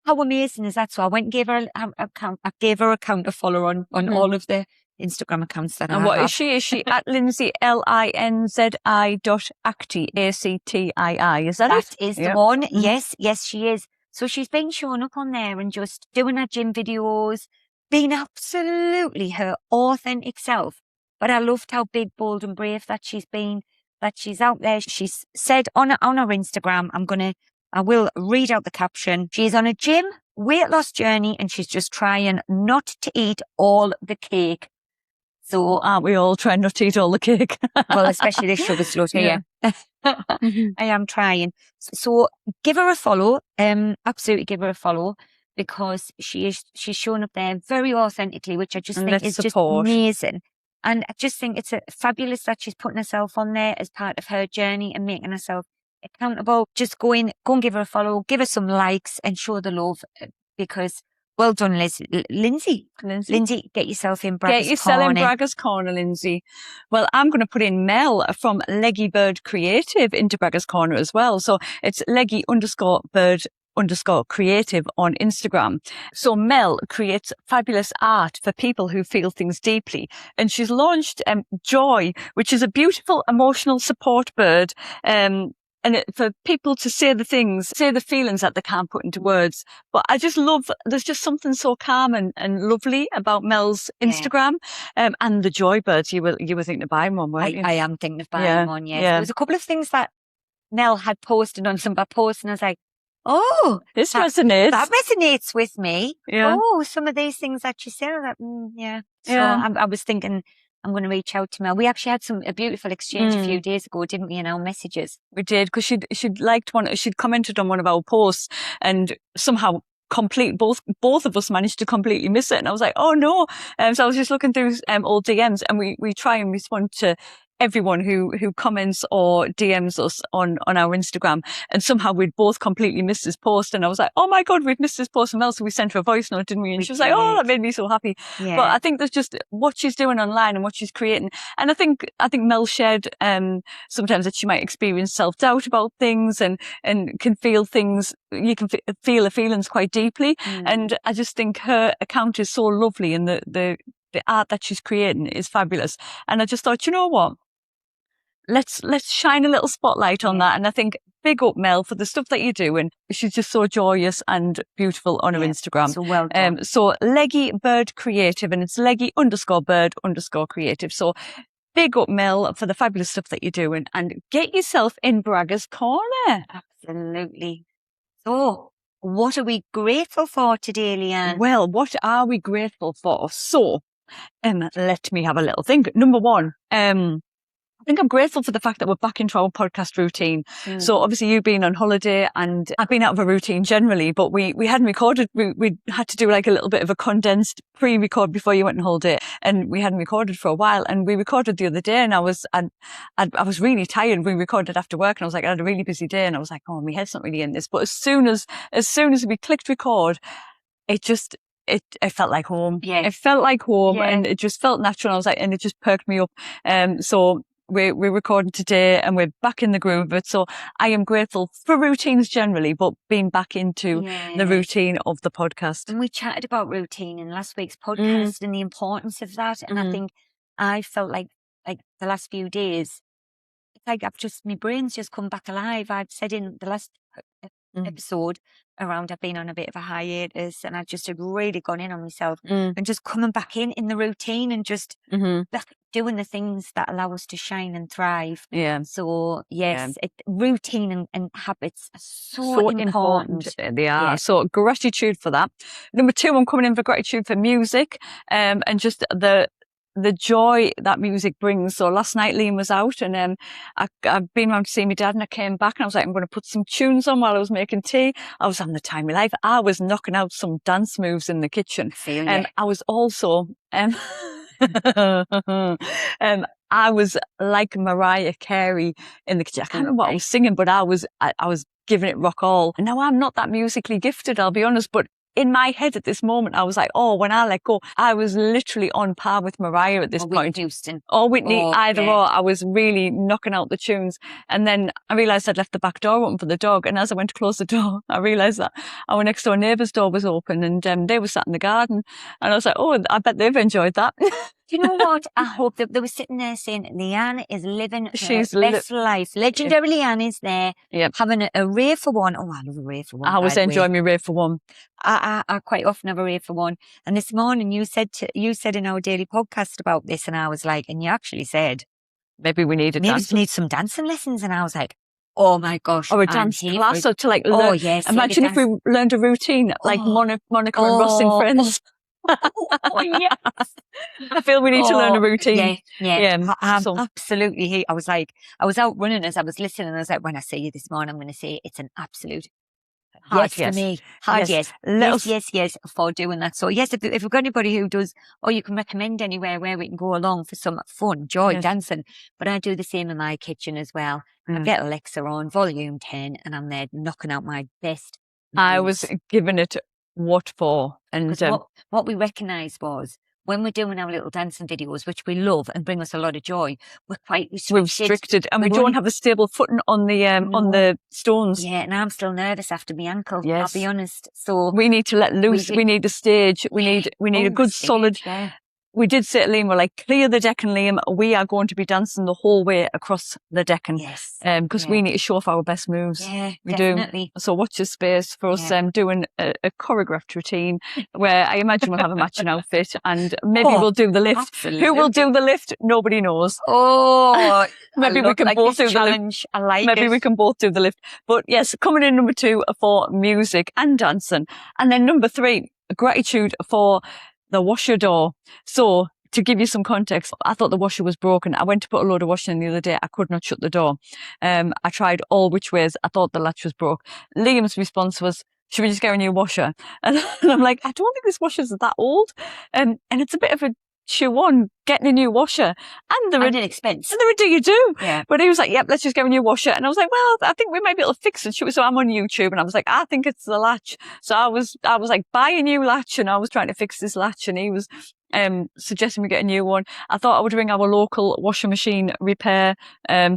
how amazing is that? So I went and gave her an account. I gave her account a follow on all of the Instagram accounts that I have. And what is she? Is she at Linzi, Linzi.acti, ACTII? Is that it? That is the one. Mm-hmm. Yes, she is. So she's been showing up on there and just doing her gym videos, being absolutely her authentic self. But I loved how big, bold and brave that she's been, that she's out there. She's said on her Instagram, I will read out the caption. She's on a gym weight loss journey and she's just trying not to eat all the cake. So aren't we all trying not to eat all the cake? Well, especially this sugar slut here. I am trying. So give her a follow. Absolutely give her a follow, because she's shown up there very authentically, which I just think is just amazing. And I just think it's fabulous that she's putting herself on there as part of her journey and making herself accountable. Just go and give her a follow, give her some likes and show the love, because well done, Linzi. Get yourself in Bragger's Corner. Get yourself in Bragger's Corner, Linzi. Well, I'm going to put in Mel from Leggy Bird Creative into Bragger's Corner as well. So it's Leggy_bird_creative on Instagram. So Mel creates fabulous art for people who feel things deeply. And she's launched Joy, which is a beautiful emotional support bird. And for people to say the feelings that they can't put into words. But I just love, there's just something so calm and lovely about Mel's Instagram. And the Joy birds, you were thinking of buying one, weren't you? I am thinking of buying one, yes. There was a couple of things that Mel had posted on some of her posts, and I was like, oh, this resonates. That resonates with me. Yeah. Oh, some of these things that you said, So I was thinking, I'm going to reach out to Mel. We actually had a beautiful exchange a few days ago, didn't we, in our messages? We did, because she'd commented on one of our posts, and somehow both of us managed to completely miss it. And I was like, oh no. So I was just looking through old DMs, and we try and respond to everyone who comments or DMs us on our Instagram, and somehow we'd both completely missed this post, and I was like, oh my God, we've missed this post from Mel. So we sent her a voice note, didn't we? And she was like, oh, that made me so happy. Yeah. But I think there's just what she's doing online and what she's creating. And I think Mel shared sometimes that she might experience self-doubt about things and can feel things. You can feel the feelings quite deeply. And I just think her account is so lovely, and the art that she's creating is fabulous. And I just thought, you know what? Let's shine a little spotlight on that. And I think big up, Mel, for the stuff that you do. And she's just so joyous and beautiful on her Instagram. So well done. So Leggy Bird Creative, and it's Leggy_bird_creative. So big up, Mel, for the fabulous stuff that you're doing, and get yourself in Bragger's Corner. Absolutely. So what are we grateful for today, Liane? Well, what are we grateful for? So let me have a little think. Number one, I think I'm grateful for the fact that we're back into our podcast routine. So obviously you've been on holiday and I've been out of a routine generally, but we hadn't recorded. We had to do like a little bit of a condensed pre-record before you went on holiday, and we hadn't recorded for a while, and we recorded the other day, and I was really tired. We recorded after work, and I was like, I had a really busy day, and I was like, oh, my head's not really in this. But as soon as we clicked record, it it felt like home. Yeah. It felt like home, Yeah. and it just felt natural. I was like, and it just perked me up. So we're recording today, and we're back in the groove of it. So I am grateful for routines generally, but being back into the routine of the podcast. And we chatted about routine in last week's podcast and the importance of that. And I think I felt like the last few days, it's like my brain's just come back alive. I'd said in the last episode around I've been on a bit of a hiatus, and I've just had really gone in on myself and just coming back in the routine and just doing the things that allow us to shine and thrive. Yeah. So yes, routine and habits are so important. They are. So gratitude for that. Number 2, I'm coming in for gratitude for music, and just the joy that music brings. So last night Liane was out, and I've been around to see my dad, and I came back and I was like, I'm going to put some tunes on while I was making tea. I was having the time of my life. I was knocking out some dance moves in the kitchen. And I was also I was like Mariah Carey in the kitchen. I can't remember what I was singing, but I was giving it rock all. And now I'm not that musically gifted, I'll be honest, but in my head at this moment, I was like, oh, when I let go, I was literally on par with Mariah at this point. Houston. Or Whitney, either or. I was really knocking out the tunes. And then I realised I'd left the back door open for the dog. And as I went to close the door, I realised that our next door neighbour's door was open, and they were sat in the garden. And I was like, oh, I bet they've enjoyed that. Do you know what? I hope that they were sitting there saying, Liane is living her best life. Legendary Liane is there, having a rave for one. Oh, I love a rave for one. I was enjoying my rave for one. I quite often have a rave for one. And this morning you said in our daily podcast about this, and I was like, and you actually said, maybe we need some dancing lessons. And I was like, oh my gosh. Or a dance class, or to like learn. Oh, yes. Imagine if we learned a routine, like Monica and Ross in Friends. Oh, yes. I feel we need to learn a routine. Absolutely. I was out running as I was listening, and I was like, when I see you this morning, I'm going to say it's an absolute hard yes for me. Hard yes. Yes, for doing that. So yes, if we've got anybody who does, or you can recommend anywhere where we can go along for some fun, joy, dancing. But I do the same in my kitchen as well. I get Alexa on volume 10, and I'm there knocking out my best. I was giving it what for. And what we recognised was, when we're doing our little dancing videos, which we love and bring us a lot of joy, we're quite restricted. And we don't have a stable footing on the stones. Yeah, and I'm still nervous after my ankle, I'll be honest. So we need to let loose. We need a stage. We need a good solid. Yeah. We did say to Liam, we're like, clear the deck, and Liam, we are going to be dancing the whole way across the deck, and because we need to show off our best moves. Yeah, we definitely. do. So watch your space for us doing a choreographed routine where I imagine we'll have a matching outfit, and maybe we'll do the lift. Absolutely. Who will do the lift? Nobody knows. Oh, maybe we can both do the lift. I like maybe we can both do the lift. But yes, coming in number 2 for music and dancing, and then number 3, gratitude for the washer door. So to give you some context, I thought the washer was broken. I went to put a load of washing in the other day. I could not shut the door. I tried all which ways. I thought the latch was broke. Liam's response was, should we just get a new washer? And I'm like, I don't think this washer's that old. And it's a bit of a chew on getting a new washer. And an expense. And do you do? Yeah. But he was like, yep, let's just get a new washer. And I was like, well, I think we might be able to fix it. So I'm on YouTube, and I was like, I think it's the latch. So I was like, buy a new latch, and I was trying to fix this latch, and he was suggesting we get a new one. I thought I would ring our local washing machine repair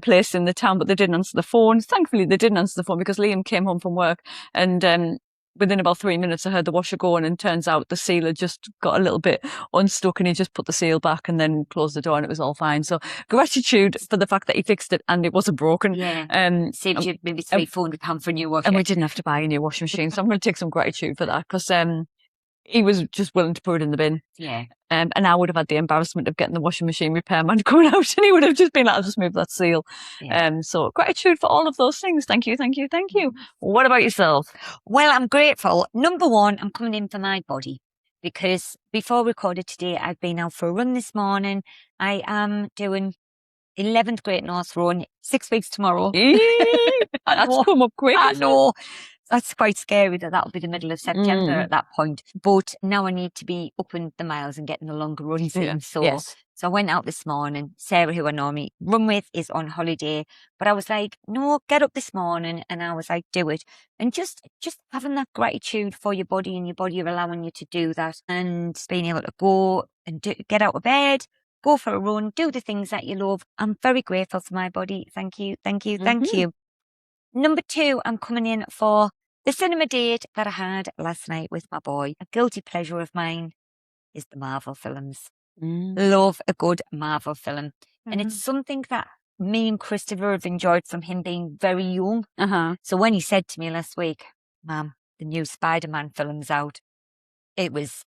place in the town, but they didn't answer the phone. Thankfully, they didn't answer the phone, because Liam came home from work, and within about 3 minutes, I heard the washer going, and turns out the seal had just got a little bit unstuck, and he just put the seal back and then closed the door, and it was all fine. So gratitude for the fact that he fixed it and it wasn't broken. Yeah. Saved you maybe £300 for a new washer. And we didn't have to buy a new washing machine. So I'm going to take some gratitude for that, because he was just willing to put it in the bin. Yeah. And I would have had the embarrassment of getting the washing machine repairman coming out, and he would have just been like, I'll just move that seal. Yeah. So gratitude for all of those things. Thank you, thank you, thank you. What about yourself? Well, I'm grateful. Number 1, I'm coming in for my body, because before we recorded today, I've been out for a run this morning. I am doing 11th Great North Run, 6 weeks tomorrow. That's come up quick. I know. that's quite scary that that'll be the middle of September at that point. But now I need to be upping the miles and getting the longer runs in. So I went out this morning. Sarah, who I normally run with, is on holiday. But I was like, no, get up this morning. And I was like, do it. And just having that gratitude for your body and your body allowing you to do that and being able to go and get out of bed, go for a run, do the things that you love. I'm very grateful for my body. Thank you, thank you, thank you. Number 2, I'm coming in for the cinema date that I had last night with my boy. A guilty pleasure of mine is the Marvel films. Love a good Marvel film. And it's something that me and Christopher have enjoyed from him being very young. So when he said to me last week, Mum, the new Spider-Man film's out, it was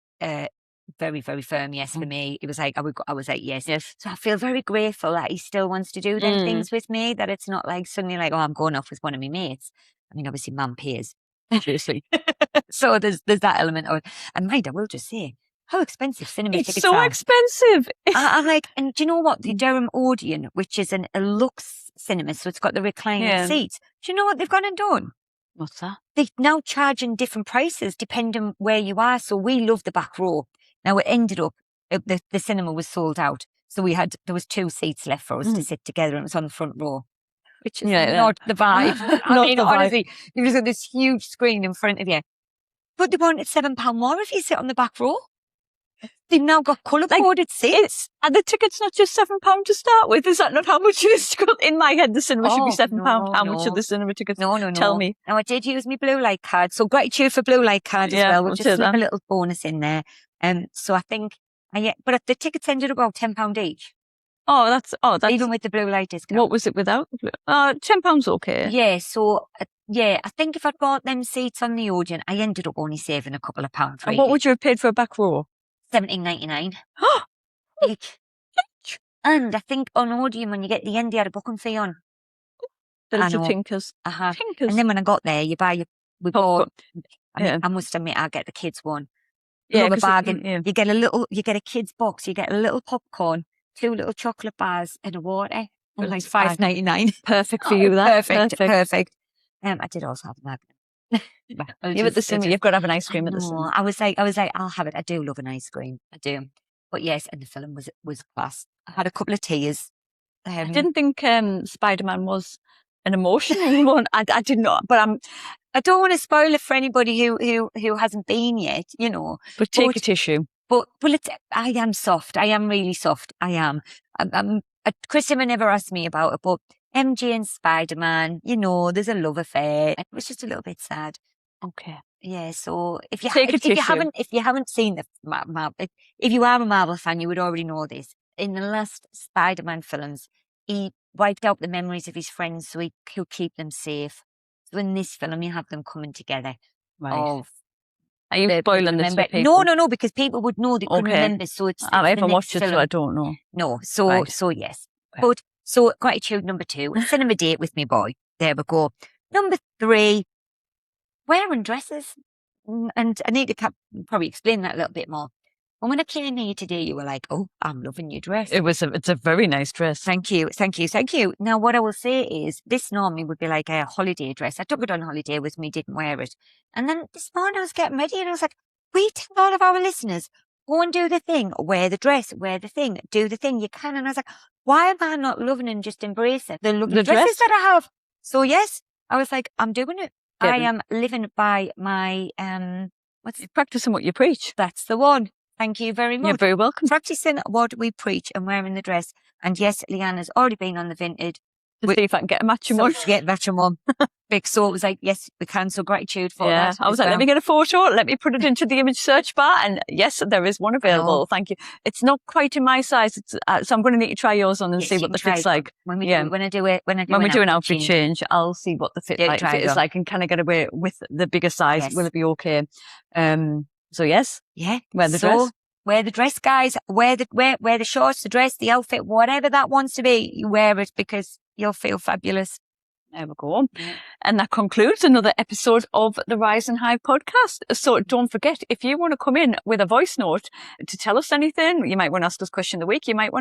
very, very firm yes for me. It was like, I was like, yes. So I feel very grateful that he still wants to do them things with me, that it's not like suddenly like, oh, I'm going off with one of my mates. I mean, obviously Mum pays. Seriously. So there's that element of it. And mind, I will just say, how expensive cinema tickets are. It's so expensive. I'm like, and do you know what? The Durham Odeon, which is a luxe cinema, so it's got the reclining seats. Do you know what they've gone and done? What's that? They're now charging different prices depending where you are. So we love the back row. Now it ended up, the cinema was sold out. So there was 2 seats left for us to sit together, and it was on the front row, which is not the vibe. I mean, honestly, you've just got this huge screen in front of you. But they wanted £7 more if you sit on the back row. They've now got colour-coded seats. And the ticket's not just £7 to start with. Is that not how much it is? In my head, the cinema should be £7. How much are the cinema tickets? No. Tell me. Now, I did use my blue light card. So gratitude for blue light card as well. We'll just slip a little bonus in there. So I think, but the tickets ended up about £10 each. Oh, that's even with the blue light discount. What was it without? £10 okay. Yeah, so I think if I'd bought them seats on the Odeon, I ended up only saving a couple of pounds. And what would you have paid for a back row? $17.99 each. And I think on Odeon, when you get the end, you had a booking fee on. The little tinkers. Tinkers. And then when I got there, we bought. I must admit, I get the kids one. Yeah, a bargain. You get a kids box. You get a little popcorn, 2 little chocolate bars, and a water for like $5.99. Perfect for you. That perfect. I did also have a Magnum. You're at the cinema. You've got to have an ice cream at the cinema. I was like, I'll have it. I do love an ice cream. I do. But yes, and the film was class. I had a couple of tears. I didn't think Spider-Man was an emotional one. I did not, but I don't want to spoil it for anybody who hasn't been yet, you know. But take a tissue. But I am soft. I am really soft. I am. Christopher never asked me about it, but MJ and Spider-Man, you know, there's a love affair. It was just a little bit sad. Okay. Yeah, so if you haven't seen if you are a Marvel fan, you would already know this. In the last Spider-Man films, he wiped out the memories of his friends so he could keep them safe. So in this film, you have them coming together. Right. Are you spoiling this for people? No, because people would know they couldn't remember. So it's I haven't watched it, so I don't know. No, so yes. Okay. But so gratitude number 2, a cinema date with me boy. There we go. Number 3, wearing dresses. And I need to probably explain that a little bit more. And when I came here today, you were like, "Oh, I'm loving your dress." It's a very nice dress. Thank you. Now, what I will say is, this normally would be like a holiday dress. I took it on holiday with me, didn't wear it. And then this morning I was getting ready and I was like, we tell all of our listeners, go and do the thing, wear the dress, wear the thing, do the thing. You can. And I was like, why am I not loving and just embracing the lovely dresses that I have? So yes, I was like, I'm doing it. I am living by my, practicing what you preach. That's the one. Thank you very much. You're very welcome. Practicing what we preach and wearing the dress. And yes, Liane has already been on the Vinted. To see if I can get a matching one. To get a matching one. So it was like, yes, we can. So gratitude for that. I was like, let me get a photo. Let me put it into the image search bar. And yes, there is one available. Thank you. It's not quite in my size. It's, so I'm going to need to try yours on and see what the fit's like. When we do an outfit change, I'll see what the fit is like and can I get away with the bigger size? Yes. Will it be okay? So yes. Yeah. Wear the dress. Wear the dress, guys. Wear the shorts, the dress, the outfit, whatever that wants to be. You wear it because you'll feel fabulous. There we go. Yeah. And that concludes another episode of the Rise and Hive podcast. So don't forget, if you want to come in with a voice note to tell us anything, you might want to ask us question of the week. You might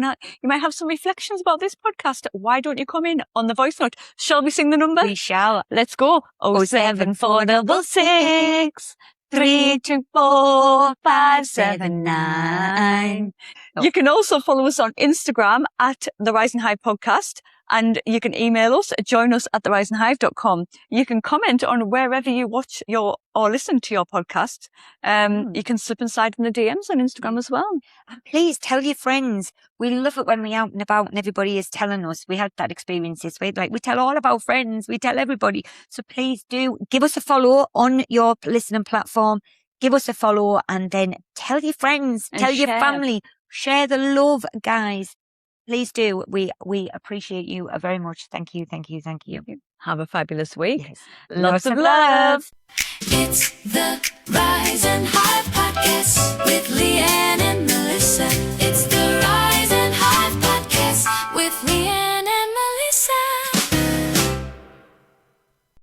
have some reflections about this podcast. Why don't you come in on the voice note? Shall we sing the number? We shall. Let's go. 07466 324 579. You can also follow us on Instagram at the Rise and Hive podcast. And you can email us, join us at theriseandhive.com. You can comment on wherever you watch or listen to your podcast. You can slip inside in the DMs on Instagram as well. And please tell your friends. We love it when we're out and about and everybody is telling us. We had that experience this week. Like, we tell all of our friends, we tell everybody. So please do give us a follow on your listening platform. Give us a follow and then tell your friends, tell your family, share the love, guys. Please do. We appreciate you very much. Thank you. Thank you. Thank you. Have a fabulous week. Yes. Lots of love. It's the Rise and Hive podcast.